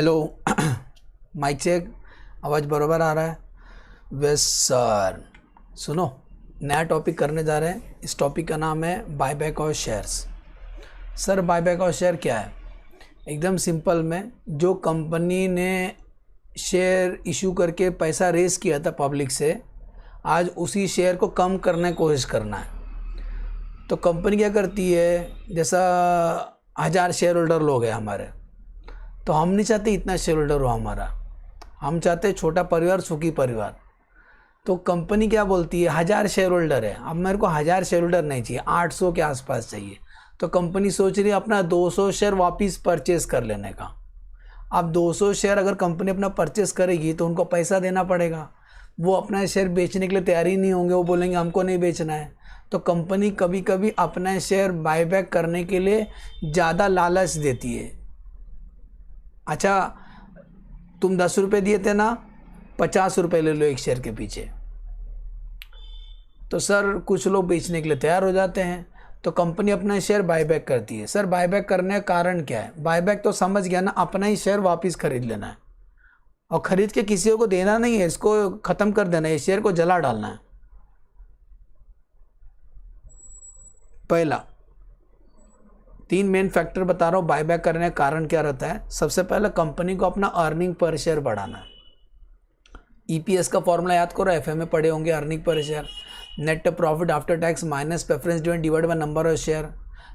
Hello. Mic check, आवाज़ बराबर आ रहा है? वेस सर, सुनो, नया टॉपिक करने जा रहे हैं। इस टॉपिक का नाम है बायबैक और शेयर्स। सर, बायबैक और शेयर क्या है? एकदम सिंपल में, जो कंपनी ने शेयर इशू करके पैसा रेस किया था पब्लिक से, आज उसी शेयर को कम करने की कोशिश करना है। तो कंपनी क्या करती है, जैसा 1000 शेयर होल्डर लोग हैं हमारे, तो हम नहीं चाहते इतना शेयर होल्डर हो हमारा, हम चाहते छोटा परिवार, सुखी परिवार। तो कंपनी क्या बोलती है, 1000 शेयर होल्डर है, अब मेरे को 1000 शेयर होल्डर नहीं चाहिए, 800 के आसपास चाहिए। तो कंपनी सोच रही है अपना 200 शेयर वापस परचेस कर लेने का। अब 200 शेयर अगर कंपनी अपना परचेस करेगी तो उनको पैसा देना पड़ेगा। वो अपना शेयर बेचने के लिए तैयार ही नहीं होंगे, वो बोलेंगे हमको नहीं बेचना है। तो कंपनी कभी कभी अपना शेयर बायबैक करने के लिए ज़्यादा लालच देती है। अच्छा, तुम 10 रुपये दिए थे ना, 50 रुपये ले लो एक शेयर के पीछे। तो सर कुछ लोग बेचने के लिए तैयार हो जाते हैं, तो कंपनी अपना शेयर बायबैक करती है। सर बायबैक करने का कारण क्या है? बायबैक तो समझ गया ना, अपना ही शेयर वापस खरीद लेना है, और खरीद के किसी को देना नहीं है, इसको ख़त्म कर देना है, इस शेयर को जला डालना है। पहला 3 मेन फैक्टर बता रहा हूँ बायबैक करने का कारण क्या रहता है। सबसे पहले कंपनी को अपना अर्निंग पर शेयर बढ़ाना है। ईपीएस का फॉर्मूला याद करो, एफए में पढ़े होंगे। Earning per share net profit after tax minus preference dividend divide by number of share.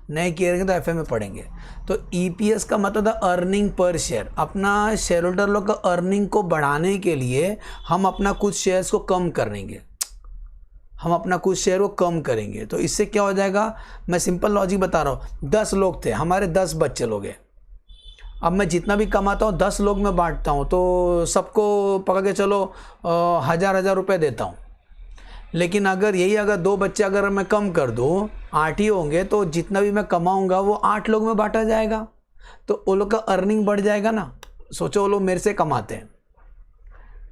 नहीं किए रहेंगे तो एफए में पढ़ेंगे। तो ईपीएस का मतलब था अर्निंग पर शेयर। अपना शेयर होल्डर लोग का अर्निंग को बढ़ाने के लिए हम अपना कुछ शेयर्स को कम करेंगे, हम अपना कुछ शेयर को कम करेंगे। तो इससे क्या हो जाएगा, मैं सिंपल लॉजिक बता रहा हूँ। 10 लोग थे हमारे, 10 बच्चे लोग हैं। अब मैं जितना भी कमाता हूँ 10 लोग में बांटता हूँ, तो सबको पकड़ के चलो 1000 रुपये देता हूँ। लेकिन अगर 2 बच्चे अगर मैं कम कर दूँ, 8 ही होंगे, तो जितना भी मैं कमाऊँगा वो 8 लोग में बांटा जाएगा। तो वो लोग का अर्निंग बढ़ जाएगा ना। सोचो, वो लोग मेरे से कमाते हैं,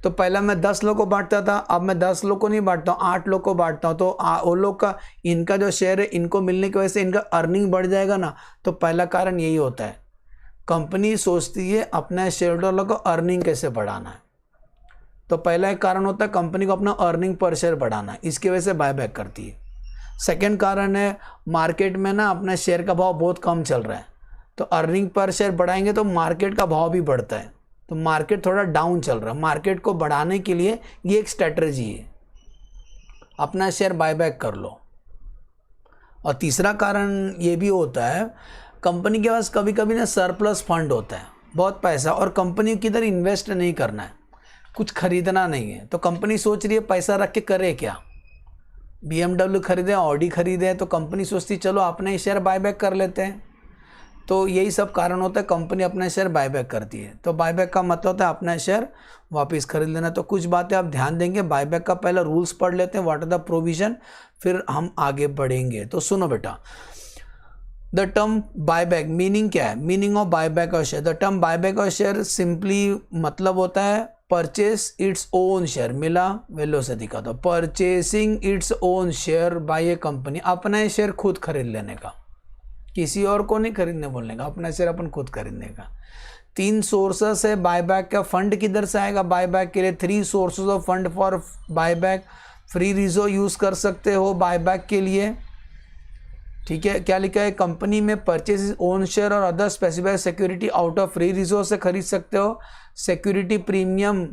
तो पहला मैं 10 लोग को बांटता था, अब मैं 10 लोग को नहीं बांटता हूँ, 8 लोग को बांटता हूँ। तो वो लोग का, इनका जो शेयर है, इनको मिलने की वजह से इनका अर्निंग बढ़ जाएगा ना। तो पहला कारण यही होता है, कंपनी सोचती है अपने शेयर होल्डर को अर्निंग कैसे बढ़ाना है। तो पहला एक कारण होता है कंपनी को अपना अर्निंग पर शेयर बढ़ाना है, इसकी वजह से बायबैक करती है। सेकेंड कारण है, मार्केट में ना अपना शेयर का भाव बहुत कम चल रहा है, तो अर्निंग पर शेयर बढ़ाएंगे तो मार्केट का भाव भी बढ़ता है। तो मार्केट थोड़ा डाउन चल रहा है, मार्केट को बढ़ाने के लिए ये एक स्ट्रेटजी है, अपना शेयर बायबैक कर लो। और तीसरा कारण ये भी होता है, कंपनी के पास कभी कभी ना सरप्लस फंड होता है, बहुत पैसा, और कंपनी की इधर इन्वेस्ट नहीं करना है, कुछ खरीदना नहीं है। तो कंपनी सोच रही है पैसा रख के करे क्या, BMW खरीदे, ऑडी खरीदे, तो कंपनी सोचती चलो अपना ही शेयर बायबैक कर लेते हैं। तो यही सब कारण होता है, कंपनी अपना शेयर बायबैक करती है। तो बायबैक का मतलब होता है अपना शेयर वापस खरीद लेना। तो कुछ बातें आप ध्यान देंगे, बायबैक का पहले रूल्स पढ़ लेते हैं, व्हाट आर द प्रोविजन, फिर हम आगे बढ़ेंगे। तो सुनो बेटा, द टर्म बायबैक मीनिंग क्या है? मीनिंग ऑफ बायबैक और शेयर, द टर्म बायबैक और शेयर सिंपली मतलब होता है परचेस इट्स ओन शेयर। मिला वेलो से दिखा दो, purchasing its own share by a company, अपना शेयर खुद खरीद लेने का, किसी और को नहीं खरीदने बोलने का, अपना शेयर अपन खुद खरीदने का। 3 सोर्सेस है बायबैक का। फंड किधर से आएगा बायबैक के लिए? 3 sources of fund for buyback. Free reserve use कर सकते हो बायबैक के लिए, ठीक है। क्या लिखा है? कंपनी में परचेज ओन शेयर और other specified security out of free reserve से खरीद सकते हो। सिक्योरिटी प्रीमियम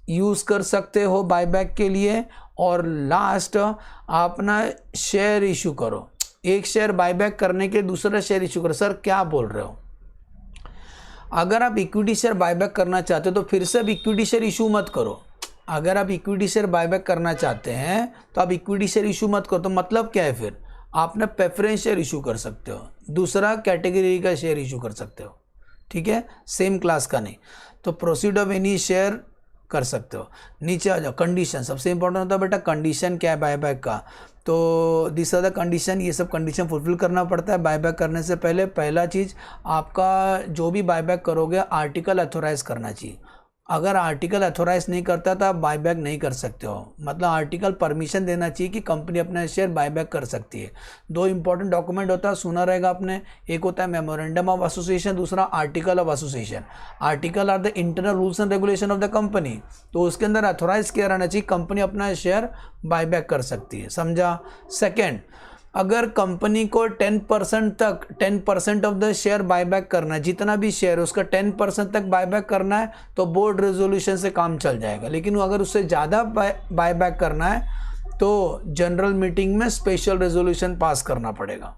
यूज़ कर सकते हो बायबैक के लिए। और लास्ट, अपना शेयर इशू करो, एक शेयर बायबैक करने के दूसरा शेयर इशू करो। सर क्या बोल रहे हो? अगर आप इक्विटी शेयर बायबैक करना चाहते हो तो फिर से अब इक्विटी शेयर इशू मत करो। अगर आप इक्विटी शेयर बायबैक करना चाहते हैं तो आप इक्विटी शेयर इशू मत करो। तो मतलब क्या है फिर? आपने प्रेफरेंस शेयर इशू कर सकते हो, दूसरा कैटेगरी का शेयर इशू कर सकते हो, ठीक है, सेम क्लास का नहीं। तो प्रोसीड ऑफ एनी शेयर कर सकते हो। नीचे आ जाओ, कंडीशन सबसे इंपॉर्टेंट होता है बेटा। कंडीशन क्या है बायबैक का? तो दिस आर द कंडीशन, ये सब कंडीशन फुलफिल करना पड़ता है बायबैक करने से पहले। पहला चीज़, आपका जो भी बायबैक करोगे आर्टिकल अथोराइज करना चाहिए। अगर आर्टिकल अथोराइज नहीं करता तो आप बायबैक नहीं कर सकते हो। मतलब आर्टिकल परमिशन देना चाहिए कि कंपनी अपना शेयर बायबैक कर सकती है। दो इंपॉर्टेंट डॉक्यूमेंट होता है, सुना रहेगा आपने, एक होता है मेमोरेंडम ऑफ एसोसिएशन, दूसरा article of association. Article are the internal rules and regulation of the company, तो उसके अंदर अथोराइज किया रहना चाहिए कंपनी अपना शेयर बायबैक कर सकती है, समझा। सेकेंड, अगर कंपनी को 10% ऑफ द शेयर बायबैक करना है, जितना भी शेयर है उसका 10% तक बायबैक करना है तो बोर्ड रेजोल्यूशन से काम चल जाएगा। लेकिन अगर उससे ज़्यादा बायबैक करना है तो जनरल मीटिंग में स्पेशल रेजोल्यूशन पास करना पड़ेगा।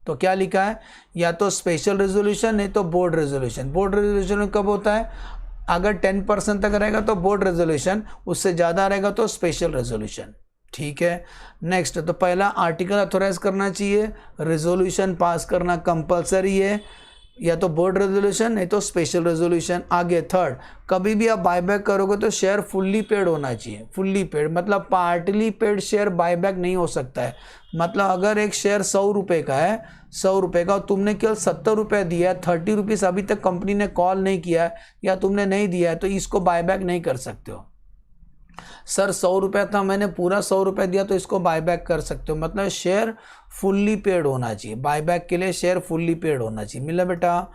तो क्या लिखा है, या तो स्पेशल रेजोल्यूशन नहीं तो बोर्ड रेजोल्यूशन। बोर्ड रेजोल्यूशन कब होता है, अगर 10% तक रहेगा तो बोर्ड रेजोल्यूशन, उससे ज़्यादा रहेगा तो स्पेशल रेजोल्यूशन। ठीक है, नेक्स्ट, तो पहला आर्टिकल अथोराइज करना चाहिए, रेजोल्यूशन पास करना कंपलसरी है, या तो बोर्ड रेजोल्यूशन नहीं तो स्पेशल रेजोल्यूशन। आगे थर्ड, कभी भी आप बायबैक करोगे तो शेयर फुल्ली पेड होना चाहिए। फुल्ली पेड मतलब पार्टली पेड शेयर बायबैक नहीं हो सकता है। मतलब अगर एक शेयर 100 रुपये का है, 100 रुपये का, और तुमने केवल 70 रुपये दिया है, 30 रुपीज़ अभी तक कंपनी ने कॉल नहीं किया है या तुमने नहीं दिया है, तो इसको बायबैक नहीं कर सकते हो। सर 100 रुपये था, मैंने पूरा 100 रुपये दिया तो इसको बायबैक कर सकते हो। मतलब शेयर फुल्ली पेड होना चाहिए, बायबैक के लिए शेयर फुल्ली पेड होना चाहिए। मिला बेटा,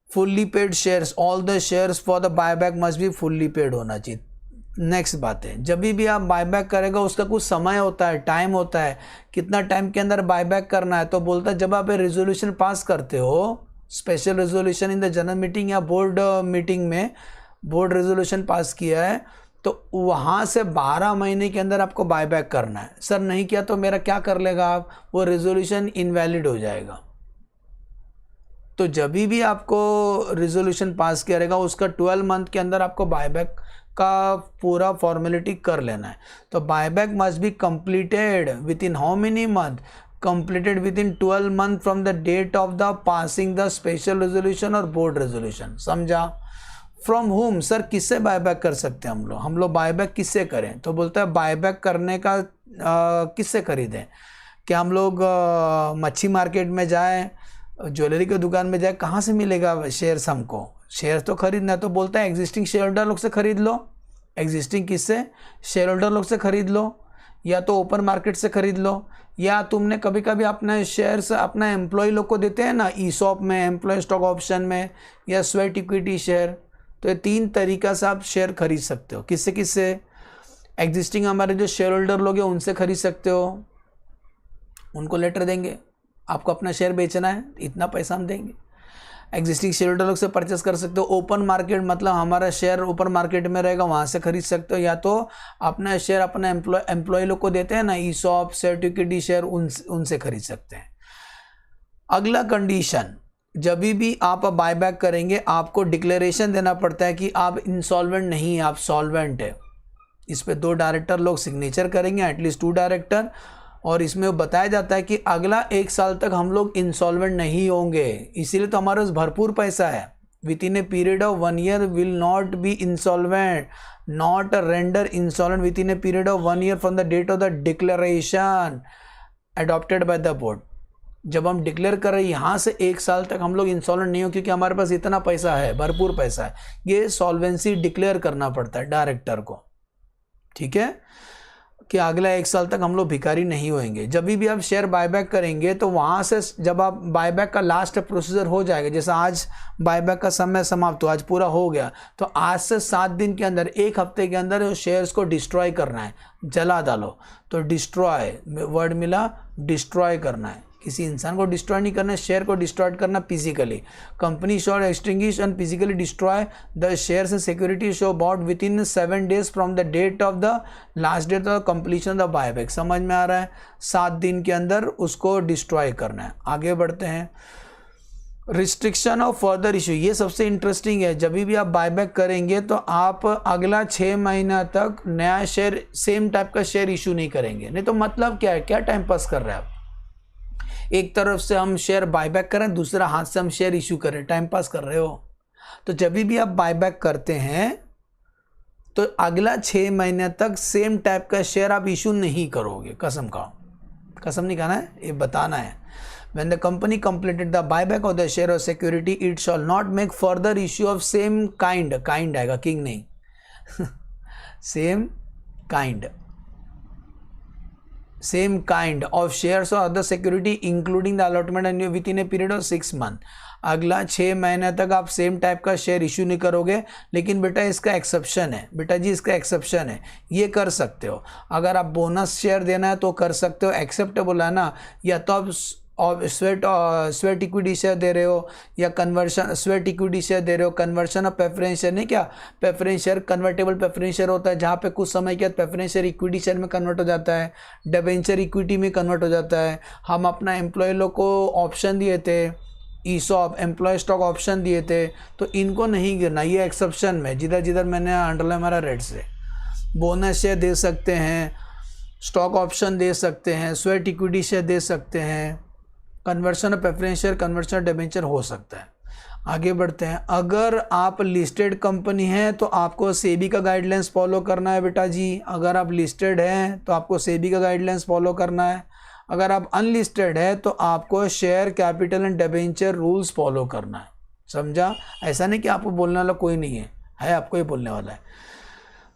fully paid shares, all the shares for the buyback must be fully paid होना चाहिए। नेक्स्ट बात है, जब भी आप बायबैक करेगा उसका कुछ समय होता है, टाइम होता है, कितना टाइम के अंदर बायबैक करना है। तो बोलता है जब आप रेजोल्यूशन पास करते हो, special resolution in the general meeting या बोर्ड मीटिंग में बोर्ड रेजोल्यूशन पास किया है, तो वहाँ से 12 महीने के अंदर आपको बायबैक करना है। सर नहीं किया तो मेरा क्या कर लेगा आप, वो रेजोल्यूशन इनवैलिड हो जाएगा। तो जब भी आपको रेजोल्यूशन पास किया रहेगा उसका 12 मंथ के अंदर आपको बायबैक का पूरा फॉर्मेलिटी कर लेना है। तो buyback must be completed within how many month, completed within 12 month from the date of the passing the special resolution और बोर्ड रेजोल्यूशन, समझा। फ्रॉम होम, सर किससे बायबैक कर सकते हैं हम लोग बायबैक किससे करें। तो बोलता है बायबैक करने का किससे खरीदें, क्या हम लोग मच्छी मार्केट में जाएं, ज्वेलरी की दुकान में जाए, कहाँ से मिलेगा शेयर्स हमको, शेयर्स तो खरीदना है। तो बोलता है एग्जिस्टिंग शेयर होल्डर लोग से खरीद लो। एग्जिस्टिंग किससे, शेयर होल्डर लोग से खरीद लो, या तो ओपन मार्केट से खरीद लो, या तुमने कभी कभी अपना शेयर्स अपना एम्प्लॉय लोग को देते हैं ना, ईसॉप में, एम्प्लॉय स्टॉक ऑप्शन में, या स्वेट इक्विटी शेयर। तो ये 3 तरीका से आप शेयर खरीद सकते हो। किससे किससे, एग्जिस्टिंग हमारे जो शेयर होल्डर लोग हैं उनसे खरीद सकते हो, उनको लेटर देंगे आपको अपना शेयर बेचना है, इतना पैसा हम देंगे। एग्जिस्टिंग शेयर होल्डर लोग से परचेस कर सकते हो। ओपन मार्केट मतलब हमारा शेयर ओपन मार्केट में रहेगा, वहाँ से खरीद सकते हो, या तो अपना शेयर अपना एम्प्लॉय लोग को देते हैं ना, ईसॉप, स्वेट इक्विटी शेयर, उनसे खरीद सकते हैं। अगला कंडीशन, जब भी आप बायबैक करेंगे आपको डिक्लेरेशन देना पड़ता है कि आप इंसॉल्वेंट नहीं है, आप सॉल्वेंट है। इस पे 2 डायरेक्टर लोग सिग्नेचर करेंगे, एटलीस्ट 2 डायरेक्टर, और इसमें बताया जाता है कि अगला 1 साल तक हम लोग इंसॉल्वेंट नहीं होंगे, इसीलिए तो हमारे पास भरपूर पैसा है। Within a period of 1 year will not be insolvent, not render insolvent within a period of 1 year from the date of the declaration adopted by the board. जब हम डिक्लेयर कर रहे हैं यहाँ से 1 साल तक हम लोग इंसॉल्वेंट नहीं हो, क्योंकि हमारे पास इतना पैसा है, भरपूर पैसा है। ये सॉल्वेंसी डिक्लेयर करना पड़ता है डायरेक्टर को, ठीक है, कि अगला 1 साल तक हम लोग भिखारी नहीं होंगे। जब भी आप शेयर बायबैक करेंगे तो वहाँ से जब आप बायबैक का लास्ट प्रोसीजर हो जाएगा, जैसे आज बायबैक का समय समाप्त हो, आज पूरा हो गया, तो आज से 7 दिन के अंदर, 1 हफ्ते के अंदर शेयर्स को डिस्ट्रॉय करना है, जला डालो। तो डिस्ट्रॉय वर्ड मिला, डिस्ट्रॉय करना है, किसी इंसान को डिस्ट्रॉय नहीं करना है, शेयर को डिस्ट्रॉय करना physically. Company shall extinguish and physically destroy the shares and security so bought within 7 days from the date of the last date of completion of buyback. समझ में आ रहा है, 7 दिन के अंदर उसको डिस्ट्रॉय करना है। आगे बढ़ते हैं, रिस्ट्रिक्शन ऑफ फर्दर इशू, ये सबसे इंटरेस्टिंग है। जब भी आप बायबैक करेंगे तो आप अगला 6 महीना तक नया शेयर, सेम टाइप का शेयर इशू नहीं करेंगे। नहीं तो मतलब क्या है, क्या टाइम पास कर रहे हैं आप, एक तरफ से हम शेयर बायबैक करें, दूसरा हाथ से हम शेयर इशू करें, टाइम पास कर रहे हो। तो जब भी आप बायबैक करते हैं तो अगला 6 महीने तक सेम टाइप का शेयर आप इशू नहीं करोगे। कसम खाओ, कसम नहीं खाना है, ये बताना है। When the company completed the buyback of the share or security, it shall not make further issue of same kind आएगा, king नहीं, same kind of shares or other security including the allotment and within a period of 6 months. अगला 6 महीने तक आप same type का share issue नहीं करोगे, लेकिन बेटा इसका एक्सेप्शन है, बेटा जी इसका एक्सेप्शन है, ये कर सकते हो। अगर आप बोनस शेयर देना है तो कर सकते हो, एक्सेप्टेबल है ना। या तो आप स्वेट इक्विटी शेयर दे रहे हो या कन्वर्शन स्वेट इक्विटी शेयर दे रहे हो, कन्वर्शन ऑफ प्रेफरेंस शेयर नहीं, क्या preference share convertible preference share होता है, जहाँ पे कुछ समय के बाद प्रेफरेंस शेयर इक्विटी शेयर में कन्वर्ट हो जाता है, डिबेंचर इक्विटी में कन्वर्ट हो जाता है। हम अपना एम्प्लॉय लोग को ऑप्शन दिए थे, ईसॉप एम्प्लॉय स्टॉक ऑप्शन दिए थे, तो इनको नहीं गिरना, ये एक्सेप्शन में, जिधर जिधर मैंने अंडरलाइन मारा रेड से। बोनस शेयर दे सकते हैं, स्टॉक ऑप्शन दे सकते हैं, स्वेट इक्विटी शेयर दे सकते हैं, conversion of preference share, conversion debenture हो सकता है। आगे बढ़ते हैं। अगर आप लिस्टेड कंपनी है तो आपको सेबी का गाइडलाइंस फॉलो करना है बेटा जी। अगर आप लिस्टेड हैं तो आपको सेबी का गाइडलाइंस फॉलो करना है। अगर आप अनलिस्टेड है तो आपको share capital and debenture rules follow करना है, समझा। ऐसा नहीं कि आपको बोलने वाला कोई नहीं है आपको ही बोलने वाला है।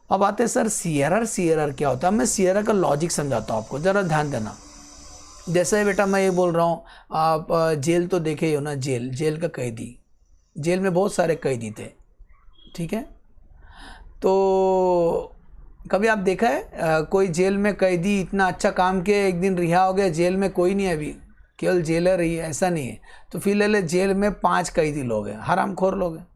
अब आते हैं सर सीआरआर क्या होता है। मैं सीआरआर का लॉजिक समझाता हूँ आपको, ज़रा ध्यान देना। जैसे बेटा मैं ये बोल रहा हूँ, आप जेल तो देखे ही हो ना, जेल का कैदी, जेल में बहुत सारे कैदी थे, ठीक है। तो कभी आप देखा है कोई जेल में कैदी इतना अच्छा काम किया एक दिन रिहा हो गया, जेल में कोई नहीं है अभी, केवल जेलर ही है, ऐसा नहीं है। तो फिलहाल जेल में 5 कैदी लोग हैं, हरामखोर लोग हैं,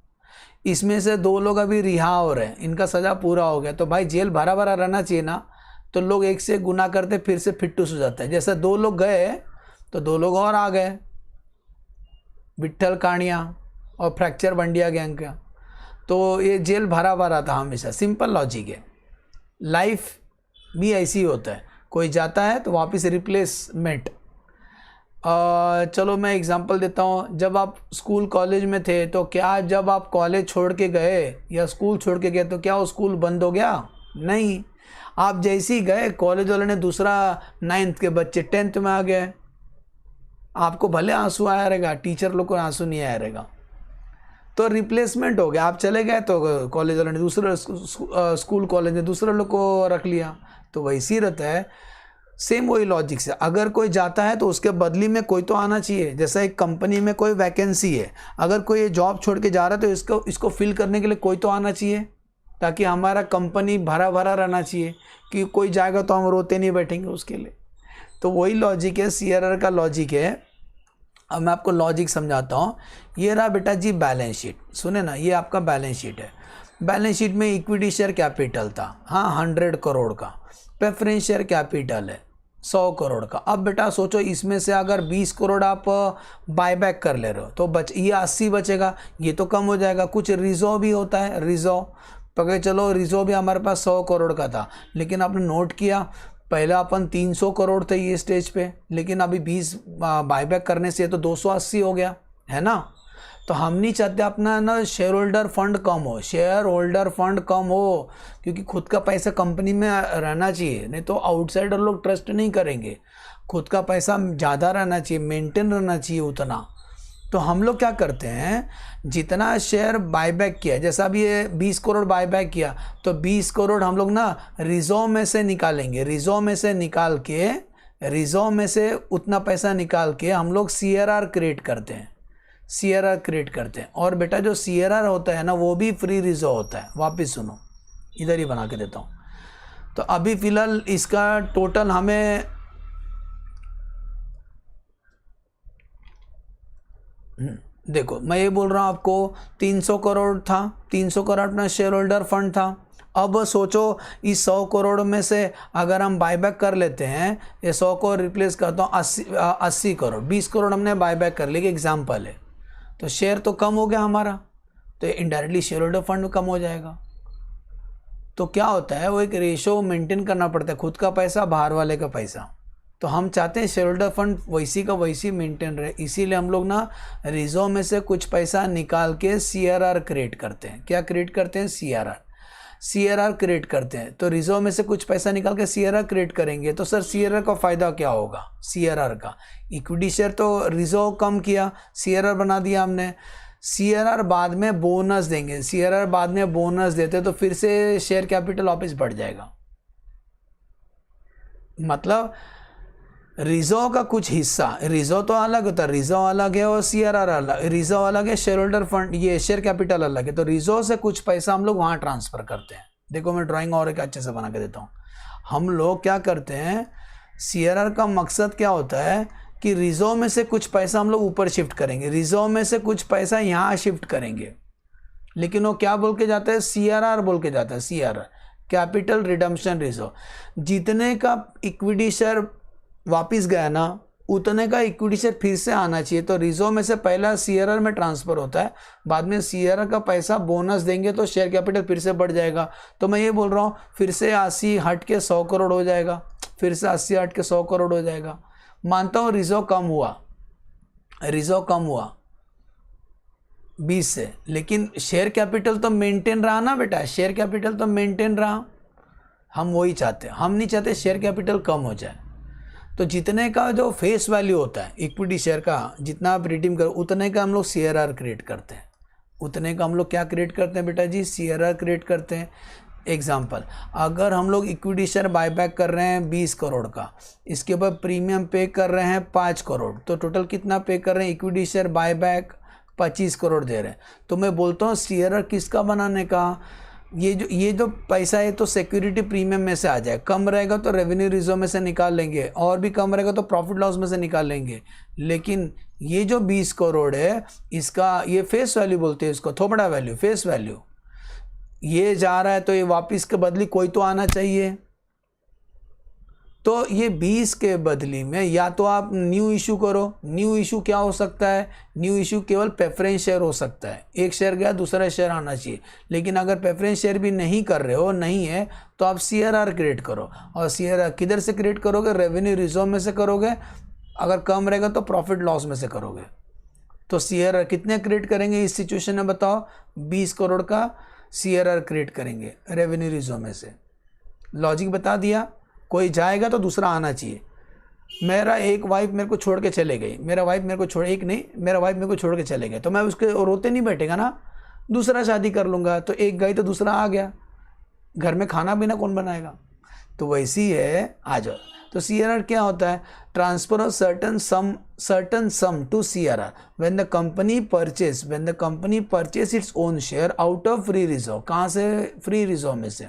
इसमें से 2 लोग अभी रिहा हो रहे हैं, इनका सज़ा पूरा हो गया। तो भाई जेल भरा भरा रहना चाहिए ना, तो लोग एक से गुनाह करते फिर से फिट्टूस हो जाता है। जैसे 2 लोग गए तो 2 लोग और आ गए, विट्ठल कानिया और फ्रैक्चर बंडिया गैंग का। तो ये जेल भरा भरा था हमेशा, सिंपल लॉजिक है। लाइफ भी ऐसी ही होता है, कोई जाता है तो वापस रिप्लेसमेंट। चलो मैं एग्जांपल देता हूँ। जब आप स्कूल कॉलेज में थे तो क्या जब आप कॉलेज छोड़ के गए या स्कूल छोड़ के गए तो क्या वो स्कूल बंद हो गया? नहीं। आप जैसे ही गए कॉलेज वाले ने दूसरा 9th के बच्चे 10th में आ गए, आपको भले आंसू आया रहेगा, टीचर लोग को आंसू नहीं आया रहेगा, तो रिप्लेसमेंट हो गया। आप चले गए तो कॉलेज वाले ने दूसरा स्कूल कॉलेज ने दूसरे लोग को रख लिया। तो वैसे ही रहता है, सेम वही लॉजिक से। अगर कोई जाता है तो उसके बदली में कोई तो आना चाहिए। जैसा एक कंपनी में कोई वैकेंसी है, अगर कोई ये जॉब छोड़ के जा रहा है तो इसको फिल करने के लिए कोई तो आना चाहिए, ताकि हमारा कंपनी भरा भरा रहना चाहिए, कि कोई जाएगा तो हम रोते नहीं बैठेंगे उसके लिए। तो वही लॉजिक है, सीआरआर का लॉजिक है। अब मैं आपको लॉजिक समझाता हूँ। ये रहा बेटा जी बैलेंस शीट, सुने ना, ये आपका बैलेंस शीट है। बैलेंस शीट में इक्विटी शेयर कैपिटल था, हाँ 100 करोड़ का, प्रेफरेंस शेयर कैपिटल है 100 करोड़ का। अब बेटा सोचो, इसमें से अगर 20 करोड़ आप बायबैक कर ले रहे हो तो ये 80 बचेगा, ये तो कम हो जाएगा। कुछ रिजर्व भी होता है, रिजर्व पकड़े चलो, रिजर्व भी हमारे पास 100 करोड़ का था, लेकिन आपने नोट किया पहले अपन 300 करोड़ थे ये स्टेज पे, लेकिन अभी 20 बायबैक करने से तो 280 हो गया, है ना। तो हम नहीं चाहते अपना ना शेयर होल्डर फंड कम हो, शेयर होल्डर फंड कम हो, क्योंकि खुद का पैसा कंपनी में रहना चाहिए, नहीं तो आउटसाइडर लोग ट्रस्ट नहीं करेंगे। खुद का पैसा ज़्यादा रहना चाहिए, मेंटेन रहना चाहिए उतना। तो हम लोग क्या करते हैं, जितना शेयर बायबैक किया, जैसा भी ये 20 करोड़ बायबैक किया, तो 20 करोड़ हम लोग ना रिजर्व में से निकालेंगे। रिजर्व में से उतना पैसा निकाल के हम लोग सीआरआर क्रिएट करते हैं। और बेटा जो सीआरआर होता है ना, वो भी फ्री रिजर्व होता है। वापिस सुनो, इधर ही बना के देता हूँ। तो अभी फ़िलहाल इसका टोटल हमें देखो, मैं ये बोल रहा हूँ आपको 300 करोड़ था, 300 करोड़ अपना शेयर होल्डर फंड था। अब सोचो इस 100 करोड़ में से अगर हम बायबैक कर लेते हैं, ये 100 को रिप्लेस करता हूँ 80 करोड़, 20 करोड़ हमने बायबैक कर लिया, एग्जाम्पल है, तो शेयर तो कम हो गया हमारा, तो इनडायरेक्टली शेयर होल्डर फंड कम हो जाएगा। तो क्या होता है, वो एक रेशो मेंटेन करना पड़ता है, खुद का पैसा बाहर वाले का पैसा। तो हम चाहते हैं शेयर होल्डर फंड वैसी का वैसी मेंटेन रहे, इसीलिए हम लोग ना रिजर्व में से कुछ पैसा निकाल के सीआरआर क्रिएट करते हैं। क्या क्रिएट करते हैं? CRR क्रिएट करते हैं, तो रिजर्व में से कुछ पैसा निकाल के CRR क्रिएट करेंगे। तो सर CRR का फ़ायदा क्या होगा? CRR का इक्विटी शेयर तो रिजर्व कम किया, CRR बना दिया हमने। CRR बाद में बोनस देंगे, CRR बाद में बोनस देते तो फिर से शेयर कैपिटल वापस बढ़ जाएगा। मतलब रिजर्व का कुछ हिस्सा, रिजर्व तो अलग होता है, रिजर्व अलग है और CRR अलग, रिजर्व अलग है, शेयर होल्डर फंड ये शेयर कैपिटल अलग है। तो रिजर्व से कुछ पैसा हम लोग वहाँ ट्रांसफ़र करते हैं। देखो मैं ड्राइंग और एक अच्छे से बना के देता हूँ। हम लोग क्या करते हैं, CRR का मकसद क्या होता है कि रिजर्व में से कुछ पैसा हम लोग ऊपर शिफ्ट करेंगे, रिजर्व में से कुछ पैसा यहाँ शिफ्ट करेंगे। लेकिन वो क्या बोल के जाता है? CRR बोल के जाता है, CRR कैपिटल रिडम्पशन रिजर्व। जितने का इक्विटी शेयर वापिस गया ना, उतने का इक्विटी शेयर फिर से आना चाहिए। तो रिजर्व में से पहला CRR में ट्रांसफ़र होता है, बाद में CRR का पैसा बोनस देंगे तो शेयर कैपिटल फिर से बढ़ जाएगा। तो मैं ये बोल रहा हूँ फिर से 80 हट के 100 करोड़ हो जाएगा, फिर से 80 हट के 100 करोड़ हो जाएगा। मानता हूँ रिजर्व कम हुआ, रिजर्व कम हुआ 20 से, लेकिन शेयर कैपिटल तो मेंटेन रहा ना बेटा, शेयर कैपिटल तो मेंटेन रहा। हम वही चाहते हैं, हम नहीं चाहते शेयर कैपिटल कम हो जाए। तो जितने का जो फेस वैल्यू होता है इक्विटी शेयर का, जितना आप रिडीम करो उतने का हम लोग CRR क्रिएट करते हैं। उतने का हम लोग क्या क्रिएट करते हैं बेटा जी? CRR क्रिएट करते हैं। एग्जाम्पल, अगर हम लोग इक्विटी शेयर बायबैक कर रहे हैं 20 करोड़ का, इसके ऊपर प्रीमियम पे कर रहे हैं 5 करोड़, तो टोटल कितना पे कर रहे हैं? इक्विटी शेयर बायबैक 25 करोड़ दे रहे हैं। तो मैं बोलता हूँ CRR किसका बनाने का? ये जो पैसा है तो सिक्योरिटी प्रीमियम में से आ जाए, कम रहेगा तो रेवेन्यू रिजर्व में से निकाल लेंगे, और भी कम रहेगा तो प्रॉफिट लॉस में से निकाल लेंगे। लेकिन ये जो 20 करोड़ है इसका ये फेस वैल्यू बोलते हैं, इसको थोपड़ा वैल्यू, फेस वैल्यू। ये जा रहा है तो ये वापस के बदली कोई तो आना चाहिए। तो ये 20 के बदली में या तो आप न्यू इशू करो। न्यू इशू क्या हो सकता है? न्यू इशू केवल प्रेफरेंस शेयर हो सकता है, एक शेयर गया दूसरा शेयर आना चाहिए। लेकिन अगर प्रेफरेंस शेयर भी नहीं कर रहे हो, नहीं है, तो आप CRR क्रिएट करो। और CRR किधर से क्रिएट करोगे? रेवेन्यू रिजर्व में से करोगे, अगर कम रहेगा तो प्रॉफिट लॉस में से करोगे। तो CRR कितने क्रिएट करेंगे इस सिचुएशन में बताओ? 20 करोड़ का CRR क्रिएट करेंगे रेवेन्यू रिजर्व में से। लॉजिक बता दिया। कोई जाएगा तो दूसरा आना चाहिए। मेरा एक वाइफ मेरे को छोड़ के चले गई, मेरा वाइफ मेरे को छोड़, एक नहीं, मेरा वाइफ मेरे को छोड़ के चले गए, तो मैं उसके रोते नहीं बैठेगा ना, दूसरा शादी कर लूँगा। तो एक गई तो दूसरा आ गया, घर में खाना पीना कौन बनाएगा? तो वैसी है, आ जाओ। तो CRR क्या होता है? Transfer of certain sum to CRR when the company purchase its own share out of free reserve. कहाँ से? फ्री रिजर्व में से।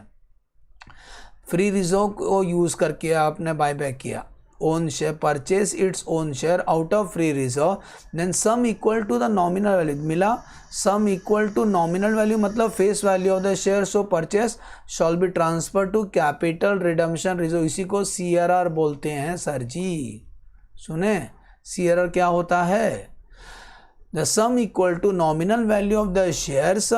फ्री रिजर्व को यूज़ करके आपने बायबैक किया, own share, purchase its own share out of free reserve, then sum equal to the nominal value मिला। Sum equal to nominal value मतलब face value of the share so purchase shall be transfer to capital redemption reserve. इसी को CRR बोलते हैं sir जी। सुने, CRR क्या होता है? The sum equal to nominal value of the shares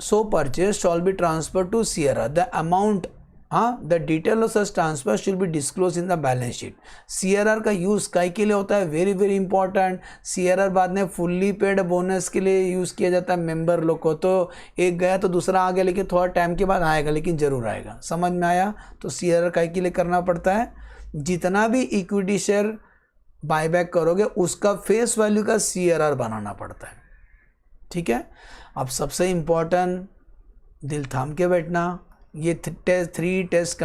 so purchase shall be transfer to CRR। The amount the detail of such transfer should be disclose in the balance sheet. CRR का use काय के लिए होता है? Very very important. CRR बाद में fully paid bonus के लिए यूज़ किया जाता है मेंबर लोग को। तो एक गया तो दूसरा आ गया, लेकिन थोड़ा टाइम के बाद आएगा, लेकिन ज़रूर आएगा। समझ में आया? तो CRR काय के लिए करना पड़ता है? जितना भी इक्विटी शेयर बायबैक करोगे उसका फेस वैल्यू का CRR बनाना पड़ता है। ठीक है। अब सबसे इम्पोर्टेंट, दिल थाम के बैठना, ये three test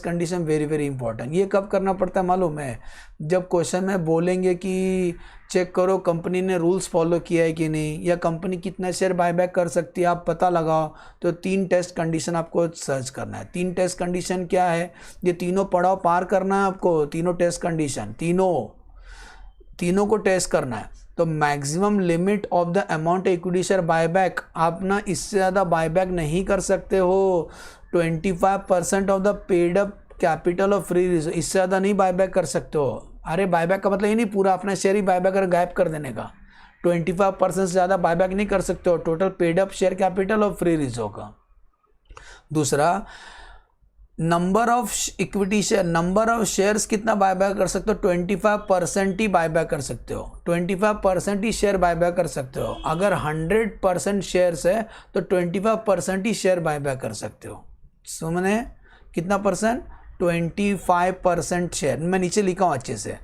condition very very important. ये कब करना पड़ता है मालूम है? जब क्वेश्चन में बोलेंगे कि चेक करो कंपनी ने रूल्स फॉलो किया है कि नहीं, या कंपनी कितना शेयर बायबैक कर सकती है आप पता लगाओ, तो 3 टेस्ट कंडीशन आपको सर्च करना है। 3 टेस्ट कंडीशन क्या है? ये तीनों पड़ाव पार करना है आपको। तीनों टेस्ट कंडीशन, तीनों को टेस्ट करना है। तो maximum limit of the amount equity share buyback, आप ना इससे ज़्यादा बायबैक नहीं कर सकते हो। 25% of the paid up capital of free reserve, इससे ज़्यादा नहीं बायबैक कर सकते हो। अरे बायबैक का मतलब ये नहीं पूरा अपना शेयर ही बायबैक कर गायब कर देने का। 25% से ज़्यादा बायबैक नहीं कर सकते हो total paid up share capital of free reserve का। दूसरा, number of equity share, number of shares कितना बायबैक कर सकते हो? 25% ही बायबैक कर सकते हो, 25% ही शेयर बायबैक कर सकते हो। अगर 100% शेयर्स है तो 25% ही शेयर बायबैक कर सकते हो। सुमने कितना परसेंट? 25% शेयर, मैं नीचे लिखा हूँ अच्छे से।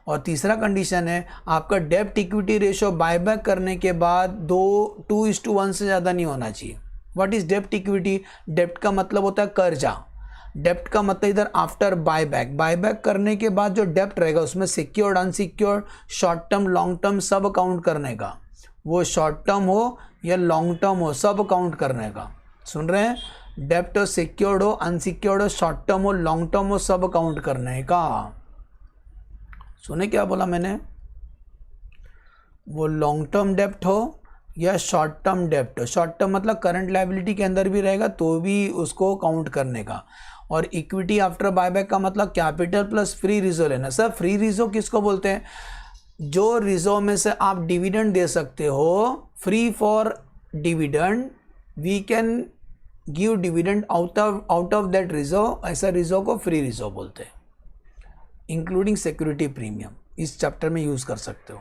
और तीसरा कंडीशन है आपका डेब्ट इक्विटी रेशियो बायबैक करने के बाद 2:1 से ज़्यादा नहीं होना चाहिए। व्हाट इज डेब्ट इक्विटी? डेब्ट का मतलब होता है कर्जा, डेब्ट का मतलब इधर आफ्टर बायबैक, बायबैक करने के बाद जो डेब्ट रहेगा उसमें secured, unsecured, short term, long term सब काउंट करने का, वो शॉर्ट टर्म हो या लॉन्ग टर्म हो सब काउंट करने का। सुन रहे हैं? डेब्ट हो, सिक्योर्ड हो, अनसिक्योर्ड हो, शॉर्ट टर्म हो, लॉन्ग टर्म हो, सब काउंट करने का। सुने क्या बोला मैंने? वो लॉन्ग टर्म डेब्ट हो या शॉर्ट टर्म डेब्ट हो, शॉर्ट टर्म मतलब करंट लायबिलिटी के अंदर भी रहेगा तो भी उसको काउंट करने का। और इक्विटी आफ्टर बायबैक का मतलब कैपिटल प्लस फ्री रिजर्व लेना। सर फ्री रिजर्व किसको बोलते हैं? जो रिजर्व में से आप डिविडेंड दे सकते हो, free for dividend, we can give dividend out of that reserve, ऐसा रिजर्व को फ्री रिजर्व बोलते हैं। इंक्लूडिंग सिक्योरिटी प्रीमियम इस चैप्टर में यूज़ कर सकते हो।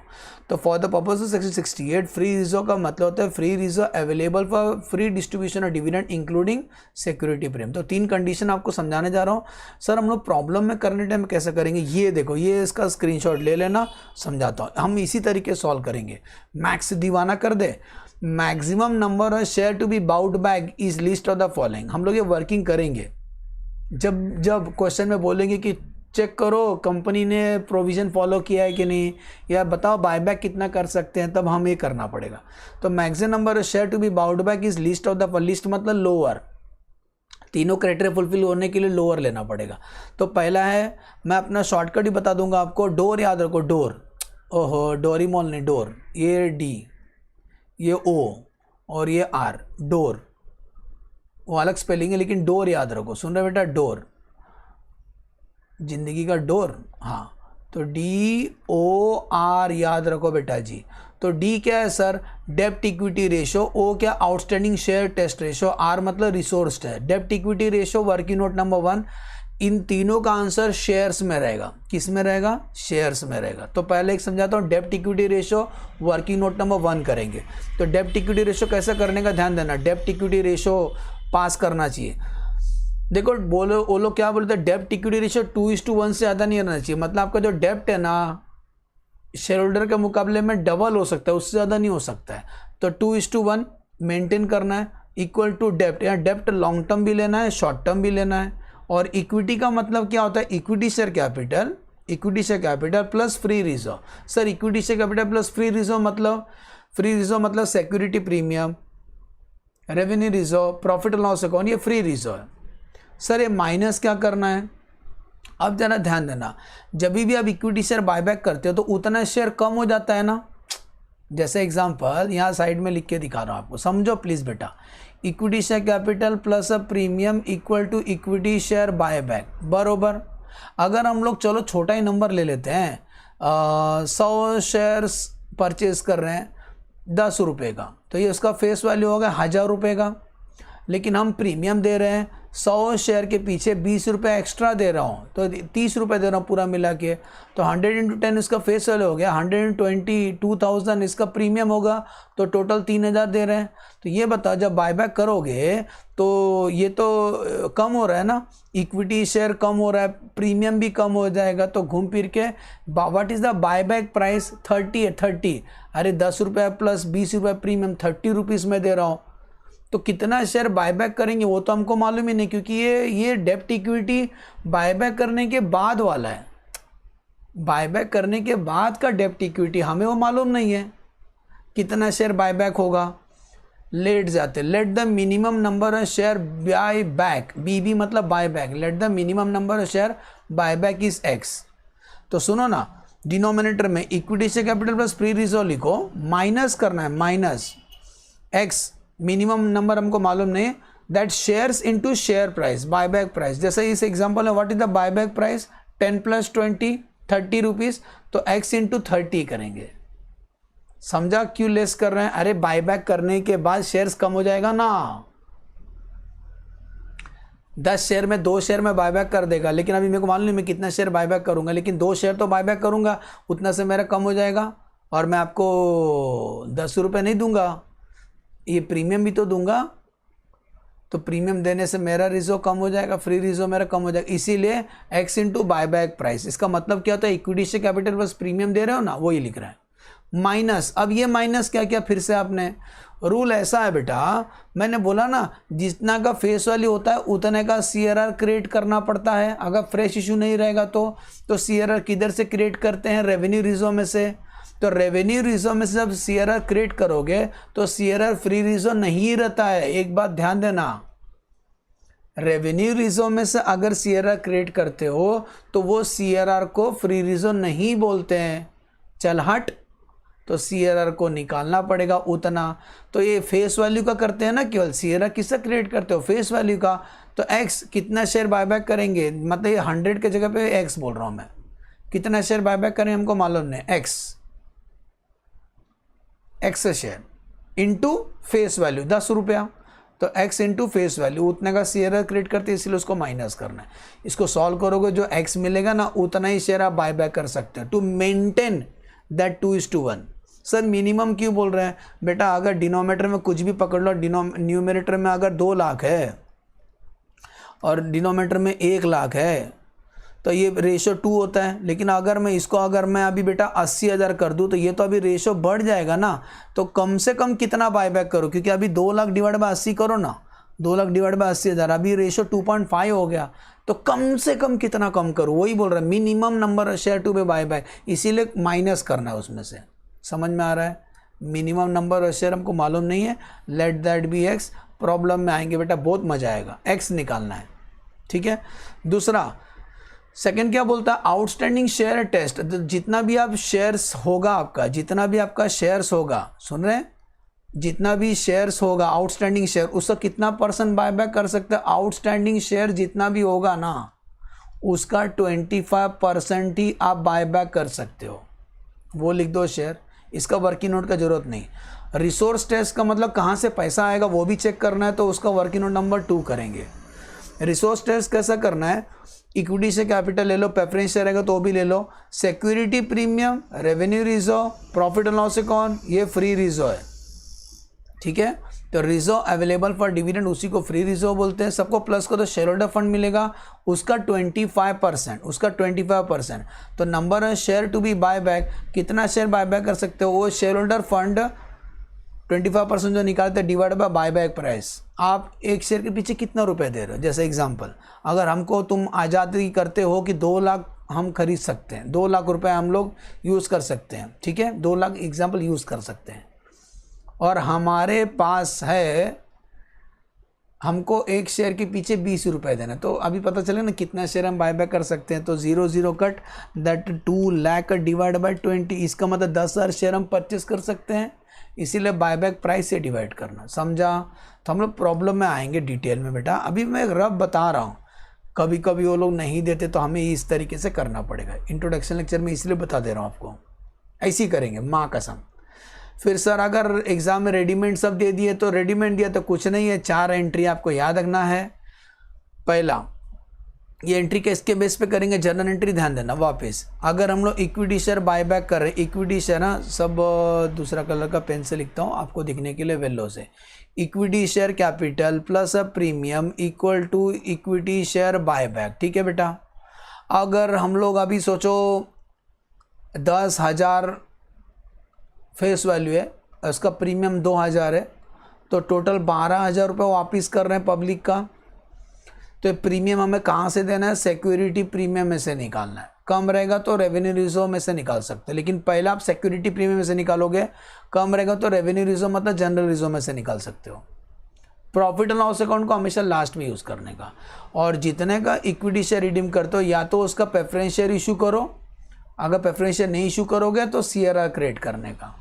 तो for the purpose of section 68 free reserve का मतलब होता है free reserve available for free distribution of dividend including security premium. तो 3 कंडीशन आपको समझाने जा रहा हूँ। सर हम लोग प्रॉब्लम में करने टाइम कैसे करेंगे? ये देखो, ये इसका स्क्रीनशॉट ले लेना, समझाता हूँ। हम इसी तरीके सॉल्व करेंगे। मैक्स दीवाना कर दे, maximum number of share to be bought back is list of the following. हम लोग ये वर्किंग करेंगे। जब क्वेश्चन में बोलेंगे कि चेक करो कंपनी ने प्रोविज़न फॉलो किया है कि नहीं, या बताओ बायबैक कितना कर सकते हैं, तब हम ये करना पड़ेगा। तो maximum number of share to be bought back is list of the, list मतलब लोअर, तीनों क्राइटेरिया फुलफिल होने के लिए लोअर लेना पड़ेगा। तो पहला है, मैं अपना शॉर्टकट ही बता दूंगा आपको, डोर याद रखो, डोर, ओहो डोरीमोन नहीं, डोर, ये डी, ये ओ और ये आर, डोर, वो अलग स्पेलिंग है लेकिन डोर याद रखो। सुन रहे बेटा? डोर, जिंदगी का डोर, हाँ। तो DOR याद रखो बेटा जी। तो डी क्या है सर? डेब्ट इक्विटी रेशो, ओ क्या? Outstanding share test ratio, R मतलब रिसोर्स है। डेब्ट equity ratio working note number 1, इन तीनों का आंसर शेयर्स में रहेगा। किस में रहेगा? शेयर्स में रहेगा। तो पहले एक समझाता हूँ, डेब्ट equity ratio working note number 1 करेंगे। तो डेब्ट इक्विटी रेशो कैसे करने का ध्यान देना, डेब्ट इक्विटी रेशो पास करना चाहिए। देखो बोलो, वो लोग क्या बोलते हैं, डेब्ट इक्विटी रेशियो 2:1 से ज़्यादा नहीं रहना चाहिए। मतलब आपका जो डेब्ट है ना शेयर होल्डर के मुकाबले में डबल हो सकता है, उससे ज़्यादा नहीं हो सकता है। तो 2:1 मेंटेन करना है, इक्वल टू डेब्ट। यहाँ डेब्ट लॉन्ग टर्म भी लेना है, शॉर्ट टर्म भी लेना है। और इक्विटी का मतलब क्या होता है? Equity share capital, equity share capital plus free reserve. Sir equity share capital plus free reserve मतलब, फ्री रिजर्व मतलब security premium, revenue reserve, profit loss account, ये फ्री रिजर्व है। सर ये माइनस क्या करना है? अब जरा ध्यान देना, जब भी आप इक्विटी शेयर बायबैक करते हो तो उतना शेयर कम हो जाता है ना। जैसे एग्जांपल यहाँ साइड में लिख के दिखा रहा हूँ आपको, समझो प्लीज़ बेटा। Equity share capital plus uh premium equal to equity share buyback बरोबर। अगर हम लोग चलो छोटा ही नंबर ले लेते हैं, 100 शेयर्स परचेज कर रहे हैं 10 रुपये का, तो ये उसका फेस वैल्यू होगा 1000 रुपये का। लेकिन हम प्रीमियम दे रहे हैं, 100 शेयर के पीछे 20 रुपये एक्स्ट्रा दे रहा हूँ, तो 30 रुपये दे रहा हूँ पूरा मिला के। तो 100 × 10 इसका फेस वैल्यू हो गया, 122,000 इसका प्रीमियम होगा, तो टोटल 3000 दे रहे हैं। तो ये बताओ जब बायबैक करोगे तो ये तो कम हो रहा है ना, इक्विटी शेयर कम हो रहा है, प्रीमियम भी कम हो जाएगा। तो घूम फिर के what is the buyback price? 30 है, 30। अरे 10 रुपये प्लस 20 रुपये प्रीमियम, 30 रुपीज़ में दे रहा हूँ। तो कितना शेयर बायबैक करेंगे वो तो हमको मालूम ही नहीं, क्योंकि ये डेब्ट इक्विटी बायबैक करने के बाद वाला है। बायबैक करने के बाद का डेब्ट इक्विटी हमें वो मालूम नहीं है कितना शेयर बायबैक होगा। लेट जाते, let the minimum number of share buy back, BB मतलब buyback, let the minimum number of share buyback is X। तो सुनो ना, डिनोमिनेटर में equity share capital plus free reserve लिखो, माइनस करना है, माइनस X मिनिमम नंबर हमको मालूम नहीं, that shares into share price, buyback price. जैसे इस एग्जांपल में what is the buyback price? 10 + 20 30 rupees, तो X × 30 करेंगे। समझा क्यों लेस कर रहे हैं? अरे बायबैक करने के बाद शेयर्स कम हो जाएगा ना। 10 शेयर में 2 शेयर में बायबैक कर देगा, लेकिन अभी मेरे को मालूम नहीं मैं कितना शेयर बायबैक करूंगा, लेकिन 2 शेयर तो बायबैक करूंगा, उतना से मेरा कम हो जाएगा और मैं आपको 10 रुपये नहीं दूंगा, ये प्रीमियम भी तो दूंगा, तो प्रीमियम देने से मेरा रिजो कम हो जाएगा, फ्री रिजो मेरा कम हो जाएगा। इसीलिए x इंटू बायबैक प्राइस, इसका मतलब क्या होता है, इक्विटी से कैपिटल बस प्रीमियम दे रहे हो ना, वही लिख रहा है माइनस। अब ये माइनस क्या किया फिर से आपने, रूल ऐसा है बेटा, मैंने बोला ना जितना का फेस वैल्यू होता है उतने का CRR क्रिएट करना पड़ता है। अगर फ्रेश इशू नहीं रहेगा तो CRR किधर से क्रिएट करते हैं, रेवेन्यू रिजो में से। तो रेवेन्यू रिजो में से जब CRR क्रिएट करोगे तो CRR फ्री रिजो नहीं रहता है। एक बात ध्यान देना, रेवेन्यू रिजो में से अगर CRR क्रिएट करते हो तो वो CRR को फ्री रिजो नहीं बोलते हैं, चल हट, तो CRR को निकालना पड़ेगा उतना। तो ये फेस वैल्यू का करते हैं ना, केवल CRR किससे क्रिएट करते हो, फेस वैल्यू का। तो x कितना शेयर बायबैक करेंगे, मतलब ये 100 के जगह पे x बोल रहा हूँ मैं, कितना शेयर बायबैक करें हमको मालूम नहीं, x share into face value 10 रुपया, तो x इंटू फेस वैल्यू उतने का CRR क्रिएट करते हैं, इसलिए उसको माइनस करना है। इसको सॉल्व करोगे जो x मिलेगा ना उतना ही शेयर आप बायबैक कर सकते हैं to maintain that 2:1। Sir minimum क्यों बोल रहे हैं बेटा, अगर डिनोमिनेटर में कुछ भी पकड़ लो, न्यूमरेटर में अगर 2 लाख है और डिनोमिनेटर में 1 लाख है तो ये रेशो 2 होता है। लेकिन अगर मैं इसको अभी बेटा 80,000 कर दूं तो ये तो अभी रेशो बढ़ जाएगा ना। तो कम से कम कितना बायबैक करो, क्योंकि अभी 2 लाख डिवाइड बाय 80 करो ना, 2 लाख डिवाइड बाय 80,000, अभी रेशो 2.5 हो गया। तो कम से कम कितना कम करो, वही बोल रहा है minimum number share to be buyback, इसीलिए माइनस करना है उसमें से। समझ में आ रहा है, मिनिमम नंबर ऑफ शेयर हमको मालूम नहीं है, let that be x। Problem में आएंगे बेटा बहुत मजा आएगा, x निकालना है, ठीक है। दूसरा सेकंड क्या बोलता है, आउटस्टैंडिंग शेयर टेस्ट। तो जितना भी आप शेयर्स होगा आपका, जितना भी आपका शेयर्स होगा, सुन रहे हैं, जितना भी शेयर्स होगा आउटस्टैंडिंग शेयर, उसका कितना % बायबैक कर सकते हैं। आउटस्टैंडिंग शेयर जितना भी होगा ना उसका 25% ही आप बायबैक कर सकते हो, वो लिख दो शेयर। इसका वर्किंग नोट का जरूरत नहीं। रिसोर्स टेस्ट का मतलब कहाँ से पैसा आएगा वो भी चेक करना है, तो उसका वर्किंग नोट नंबर 2 करेंगे। रिसोर्स टेस्ट कैसा करना है, इक्विटी से कैपिटल ले लो, प्रेफरेंस शेयर रहेगा तो भी ले लो, security premium, revenue reserve, profit and loss account, ये फ्री रिजो है, ठीक है। तो रिजो अवेलेबल फॉर डिविडेंड, उसी को फ्री रिजो बोलते हैं। सबको प्लस को तो शेयर होल्डर फंड मिलेगा, उसका 25%, तो नंबर है share to be buy back, कितना शेयर बाय बैक कर सकते हो, वो शेयर होल्डर फंड 25% जो निकालते हैं divide by buy back price. आप एक शेयर के पीछे कितना रुपए दे रहे हो, जैसे एग्जांपल अगर हमको तुम आज़ादी करते हो कि 2 लाख हम खरीद सकते हैं, 2 लाख रुपए हम लोग यूज़ कर सकते हैं, ठीक है, 2 लाख एग्जाम्पल यूज़ कर सकते हैं, और हमारे पास है हमको एक शेयर के पीछे 20 रुपये देना, तो अभी पता चले ना कितना शेयर हम बायबैक कर सकते हैं। तो 0 cut that 2 lakh divide by 20, इसका मतलब 10,000 शेयर हम परचेस कर सकते हैं, इसीलिए बायबैक प्राइस से डिवाइड करना, समझा। तो हम लोग प्रॉब्लम में आएंगे डिटेल में बेटा, अभी मैं रफ बता रहा हूँ, कभी कभी वो लोग नहीं देते तो हमें इस तरीके से करना पड़ेगा। इंट्रोडक्शन लेक्चर में इसलिए बता दे रहा हूँ आपको, ऐसे ही करेंगे माँ कसम। फिर सर अगर एग्ज़ाम में रेडीमेड सब दे दिए, तो रेडीमेड दिया तो कुछ नहीं है, 4 एंट्री आपको याद रखना है। पहला ये एंट्री किसके बेस पे करेंगे, जर्नल एंट्री, ध्यान देना वापस। अगर हम लोग इक्विटी शेयर बायबैक कर रहे हैं, इक्विटी शेयर ना सब दूसरा कलर का पेन से लिखता हूँ आपको दिखने के लिए वेलो से, equity share capital plus premium equal to equity share buyback, ठीक है बेटा। अगर हम लोग अभी सोचो 10,000 फेस वैल्यू है, उसका प्रीमियम 2,000 है, तो टोटल 12,000 रुपये वापिस कर रहे हैं पब्लिक का। तो प्रीमियम हमें कहाँ से देना है, सिक्योरिटी प्रीमियम में से निकालना है। कम रहेगा तो रेवेन्यू रिजर्व में से निकाल सकते हैं, लेकिन पहले आप सिक्योरिटी प्रीमियम में से निकालोगे, कम रहेगा तो रेवेन्यू रिजर्व मतलब जनरल रिजर्व में से निकाल सकते हो। प्रॉफिट एंड लॉस अकाउंट को हमेशा लास्ट में यूज़ करने का। और जितने का इक्विटी शेयर रिडीम करते हो, या तो उसका प्रेफरेंस शेयर इशू करो, अगर प्रेफरेंस शेयर नहीं इशू करोगे तो CRR क्रिएट करने का।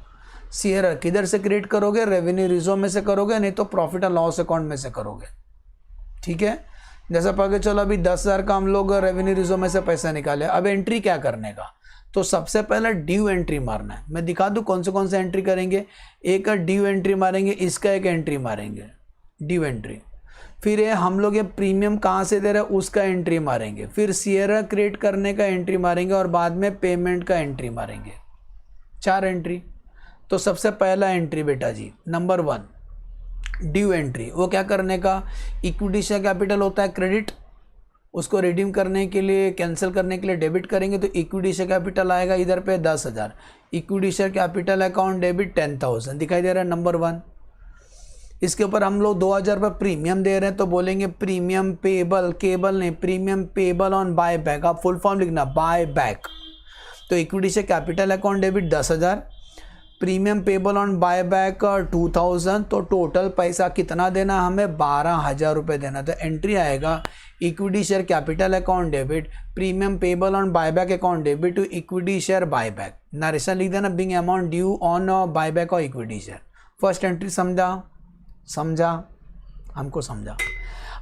CRR किधर से क्रिएट करोगे, रेवेन्यू रिजर्व में से करोगे, नहीं तो प्रॉफिट एंड लॉस अकाउंट में से करोगे, ठीक है। जैसा पकड़ चलो अभी 10,000 का हम लोग रेवेन्यू रिजर्व में से पैसा निकाले, अब एंट्री क्या करने का, तो सबसे पहले ड्यू एंट्री मारना है। मैं दिखा दूँ कौन से एंट्री करेंगे। एक ड्यू एंट्री मारेंगे, इसका एक एंट्री मारेंगे ड्यू एंट्री, फिर ये हम लोग ये प्रीमियम कहाँ से दे रहे हैं उसका एंट्री मारेंगे, फिर सीएरा क्रिएट करने का एंट्री मारेंगे और बाद में पेमेंट का एंट्री मारेंगे। 4 एंट्री। तो सबसे पहला एंट्री बेटा जी नंबर 1 ड्यू एंट्री। वो क्या करने का, इक्विटी शेयर कैपिटल होता है क्रेडिट, उसको रिडीम करने के लिए कैंसिल करने के लिए डेबिट करेंगे। तो इक्विटी शेयर कैपिटल आएगा इधर पे 10,000, equity share capital account debit 10,000 दिखाई दे रहा है नंबर 1। इसके ऊपर हम लोग 2,000 रुपये प्रीमियम दे रहे हैं तो बोलेंगे प्रीमियम पेबल, केबल नहीं, premium payable on buy back. आप फुल फॉर्म लिखना बाय बैक। तो equity share capital account debit 10,000, premium payable on buy back 2,000। तो टोटल पैसा कितना देना हमें, 12,000 रुपये देना। तो एंट्री आएगा equity share capital account debit, premium payable on buyback account debit to equity share buyback. Narration लिख देना being amount due on buyback और इक्विटी शेयर। फर्स्ट एंट्री समझा हमको समझा।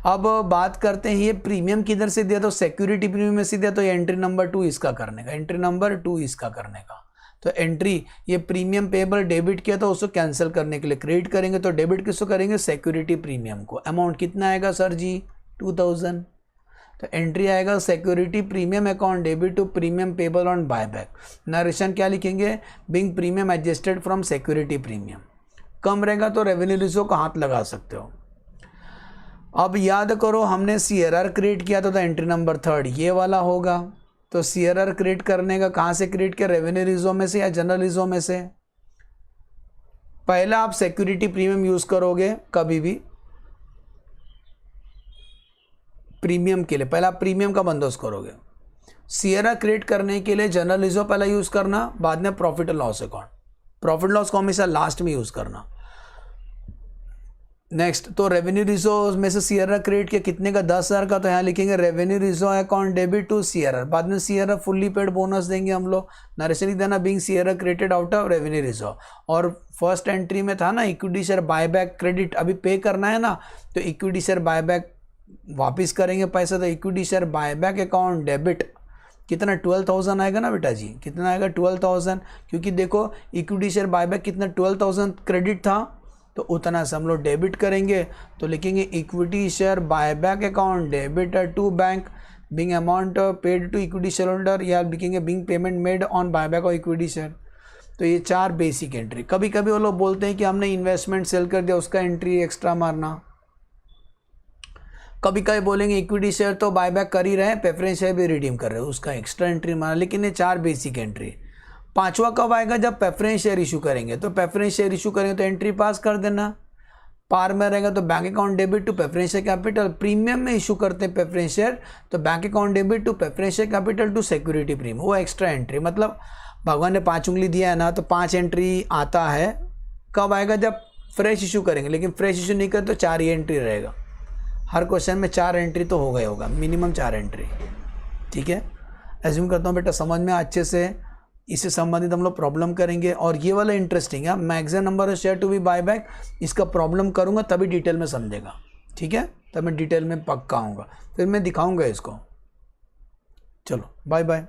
अब बात करते हैं ये प्रीमियम किधर से दिया, तो सिक्योरिटी प्रीमियम में से दिया। तो एंट्री नंबर 2 इसका करने का, एंट्री नंबर 2 इसका करने का। तो एंट्री ये प्रीमियम पेबल डेबिट किया तो उसको कैंसिल करने के लिए क्रेडिट करेंगे। तो डेबिट किसको करेंगे, सिक्योरिटी प्रीमियम को। अमाउंट कितना आएगा सर जी 2,000। तो एंट्री आएगा security premium account debit to premium payable on buyback. Narration क्या लिखेंगे, being premium adjusted from security premium. कम रहेगा तो रेवेन्यू रिजर्व को हाथ लगा सकते हो। अब याद करो हमने सीआरआर क्रिएट किया था, तो एंट्री नंबर 3 ये वाला होगा। तो सीआरआर क्रिएट करने का कहाँ से क्रिएट किया, रेवेन्यू रिजर्व में से या जनरल रिजर्व में से। पहला आप सिक्योरिटी प्रीमियम यूज करोगे कभी भी प्रीमियम के लिए, पहला आप प्रीमियम का बंदोबस्त करोगे। सीआरआर क्रिएट करने के लिए जनरल रिजर्व पहला यूज करना, बाद में प्रॉफिट और लॉस अकाउंट। प्रॉफिट लॉस को हमेशा लास्ट में यूज करना। नेक्स्ट तो रेवेन्यू रिजर्व में से सीआरआर क्रिएट किया कितने का, 10,000 का। तो यहाँ लिखेंगे revenue reserve account debit to CRR, बाद में सीआरआर फुल्ली पेड बोनस देंगे हम लोग। नरेशन देना being CRR created out of revenue reserve. और फर्स्ट एंट्री में था ना इक्विटी शेयर बायबैक क्रेडिट, अभी पे करना है ना, तो इक्विटी शेयर बायबैक वापिस करेंगे पैसा। तो equity share buyback account debit कितना 12,000 आएगा ना बेटा जी, कितना आएगा 12,000। क्योंकि देखो इक्विटी शेयर बायबैक कितना 12,000 क्रेडिट था, तो उतना से हम लोग डेबिट करेंगे। तो लिखेंगे equity share buyback account debit to bank being amount paid to equity share holder, या लिखेंगे being payment made on buyback और इक्विटी शेयर। तो ये 4 बेसिक एंट्री। कभी कभी वो लोग बोलते हैं कि हमने इन्वेस्टमेंट सेल कर दिया उसका एंट्री एक्स्ट्रा मारना। कभी कभी बोलेंगे इक्विटी शेयर तो बायबैक कर ही रहे हैं, प्रेफरेंस शेयर भी रिडीम कर रहे हैं, उसका एक्स्ट्रा एंट्री मारना। लेकिन ये 4 बेसिक एंट्री। 5वां कब आएगा, जब प्रेफरेंस शेयर इशू करेंगे। तो प्रेफरेंस शेयर इशू करेंगे तो एंट्री पास कर देना। पार में रहेगा तो bank account debit to preference share capital. Premium में इशू करते हैं प्रेफरेंस शेयर, तो bank account debit to preference share capital to security premium, वो एक्स्ट्रा एंट्री। मतलब भगवान ने 5 उंगली दिया है ना, तो 5 एंट्री आता है। कब आएगा, जब फ्रेश इशू करेंगे। लेकिन फ्रेश इशू नहीं कर तो 4 ही एंट्री रहेगा। हर क्वेश्चन में 4 एंट्री तो हो गया होगा, मिनिमम 4 एंट्री। ठीक है, एज्यूम करता हूँ बेटा समझ में अच्छे से। इससे संबंधित हम लोग प्रॉब्लम करेंगे। और ये वाला इंटरेस्टिंग है, maximum number of share to be buy back, इसका प्रॉब्लम करूँगा तभी डिटेल में समझेगा। ठीक है, तब मैं डिटेल में पक्का आऊँगा, फिर मैं दिखाऊँगा इसको। चलो बाय बाय।